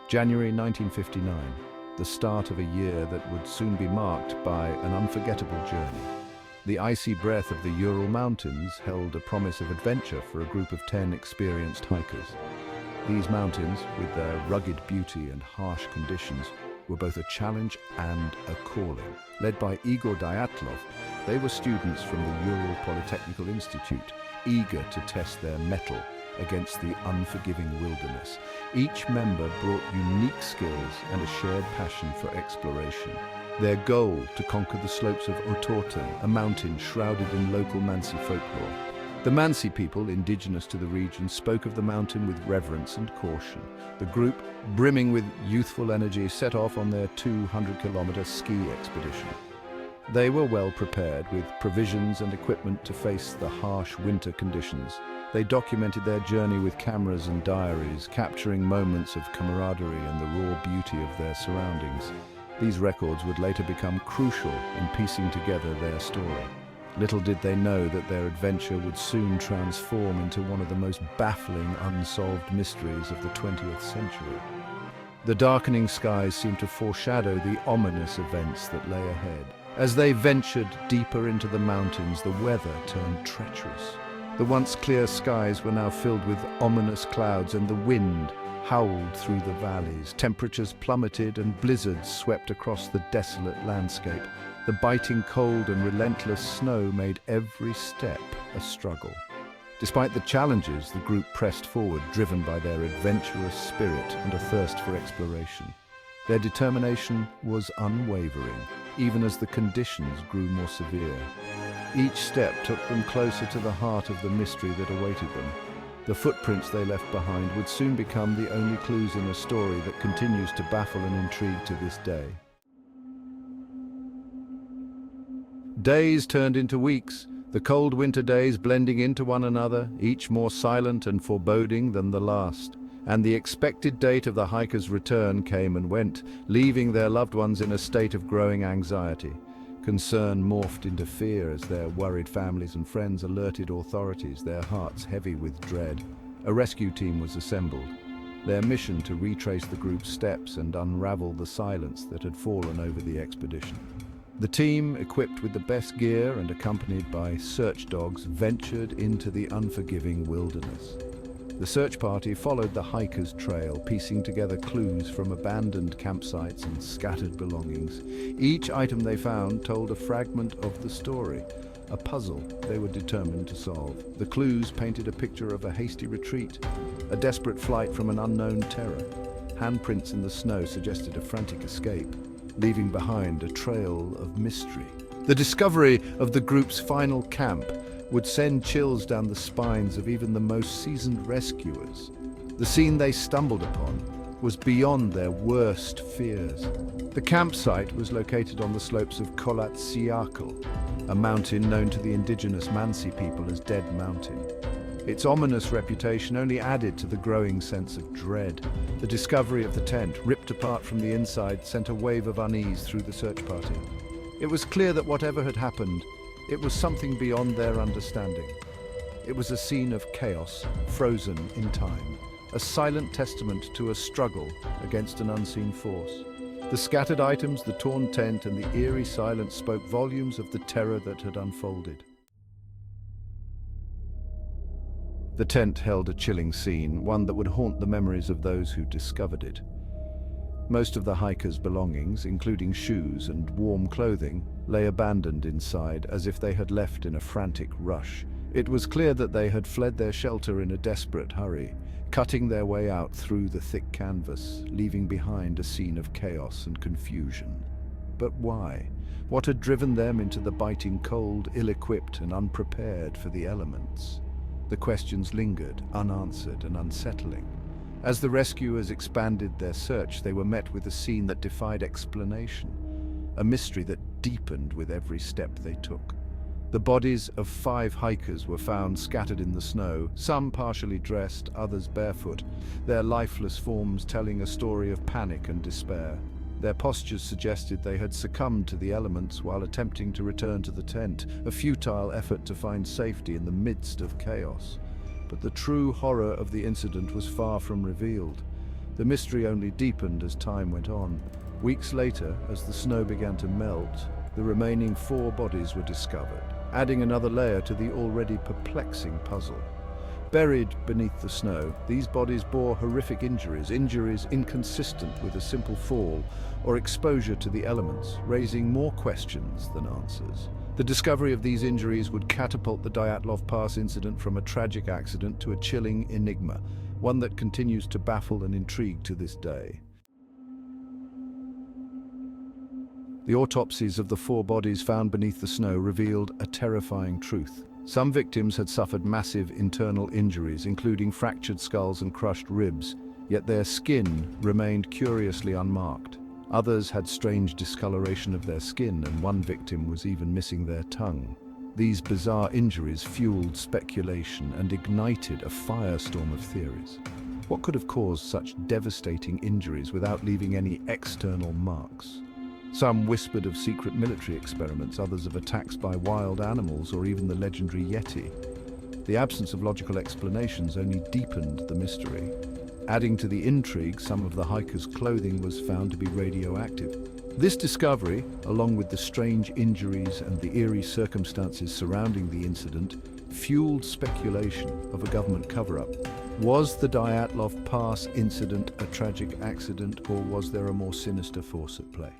January 1959, the start of a year that would soon be marked by an unforgettable journey. The icy breath of the Ural Mountains held a promise of adventure for a group of 10 experienced hikers. These mountains, with their rugged beauty and harsh conditions, were both a challenge and a calling. Led by Igor Dyatlov, they were students from the Ural Polytechnical Institute, eager to test their mettle against the unforgiving wilderness. Each member brought unique skills and a shared passion for exploration. Their goal, to conquer the slopes of Otorten, a mountain shrouded in local Mansi folklore. The Mansi people, indigenous to the region, spoke of the mountain with reverence and caution. The group, brimming with youthful energy, set off on their 200-kilometer ski expedition. They were well prepared, with provisions and equipment to face the harsh winter conditions. They documented their journey with cameras and diaries, capturing moments of camaraderie and the raw beauty of their surroundings. These records would later become crucial in piecing together their story. Little did they know that their adventure would soon transform into one of the most baffling unsolved mysteries of the 20th century. The darkening skies seemed to foreshadow the ominous events that lay ahead. As they ventured deeper into the mountains, the weather turned treacherous. The once clear skies were now filled with ominous clouds, and the wind howled through the valleys. Temperatures plummeted and blizzards swept across the desolate landscape. The biting cold and relentless snow made every step a struggle. Despite the challenges, the group pressed forward, driven by their adventurous spirit and a thirst for exploration. Their determination was unwavering, even as the conditions grew more severe. Each step took them closer to the heart of the mystery that awaited them. The footprints they left behind would soon become the only clues in a story that continues to baffle and intrigue to this day. Days turned into weeks, the cold winter days blending into one another, each more silent and foreboding than the last. And the expected date of the hikers' return came and went, leaving their loved ones in a state of growing anxiety. Concern morphed into fear as their worried families and friends alerted authorities, their hearts heavy with dread. A rescue team was assembled, their mission to retrace the group's steps and unravel the silence that had fallen over the expedition. The team, equipped with the best gear and accompanied by search dogs, ventured into the unforgiving wilderness. The search party followed the hikers' trail, piecing together clues from abandoned campsites and scattered belongings. Each item they found told a fragment of the story, a puzzle they were determined to solve. The clues painted a picture of a hasty retreat, a desperate flight from an unknown terror. Handprints in the snow suggested a frantic escape, leaving behind a trail of mystery. The discovery of the group's final camp would send chills down the spines of even the most seasoned rescuers. The scene they stumbled upon was beyond their worst fears. The campsite was located on the slopes of Kholat Syakhl, a mountain known to the indigenous Mansi people as Dead Mountain. Its ominous reputation only added to the growing sense of dread. The discovery of the tent, ripped apart from the inside, sent a wave of unease through the search party. It was clear that whatever had happened, it was something beyond their understanding. It was a scene of chaos, frozen in time, a silent testament to a struggle against an unseen force. The scattered items, the torn tent, and the eerie silence spoke volumes of the terror that had unfolded. The tent held a chilling scene, one that would haunt the memories of those who discovered it. Most of the hikers' belongings, including shoes and warm clothing, lay abandoned inside as if they had left in a frantic rush. It was clear that they had fled their shelter in a desperate hurry, cutting their way out through the thick canvas, leaving behind a scene of chaos and confusion. But why? What had driven them into the biting cold, ill-equipped and unprepared for the elements? The questions lingered, unanswered and unsettling. As the rescuers expanded their search, they were met with a scene that defied explanation, a mystery that deepened with every step they took. The bodies of 5 hikers were found scattered in the snow, some partially dressed, others barefoot, their lifeless forms telling a story of panic and despair. Their postures suggested they had succumbed to the elements while attempting to return to the tent, a futile effort to find safety in the midst of chaos. But the true horror of the incident was far from revealed. The mystery only deepened as time went on. Weeks later, as the snow began to melt, the remaining 4 bodies were discovered, adding another layer to the already perplexing puzzle. Buried beneath the snow, these bodies bore horrific injuries inconsistent with a simple fall or exposure to the elements, raising more questions than answers. The discovery of these injuries would catapult the Dyatlov Pass incident from a tragic accident to a chilling enigma, one that continues to baffle and intrigue to this day. The autopsies of the 4 bodies found beneath the snow revealed a terrifying truth. Some victims had suffered massive internal injuries, including fractured skulls and crushed ribs, yet their skin remained curiously unmarked. Others had strange discoloration of their skin, and one victim was even missing their tongue. These bizarre injuries fueled speculation and ignited a firestorm of theories. What could have caused such devastating injuries without leaving any external marks? Some whispered of secret military experiments, others of attacks by wild animals or even the legendary Yeti. The absence of logical explanations only deepened the mystery. Adding to the intrigue, some of the hikers' clothing was found to be radioactive. This discovery, along with the strange injuries and the eerie circumstances surrounding the incident, fueled speculation of a government cover-up. Was the Dyatlov Pass incident a tragic accident, or was there a more sinister force at play?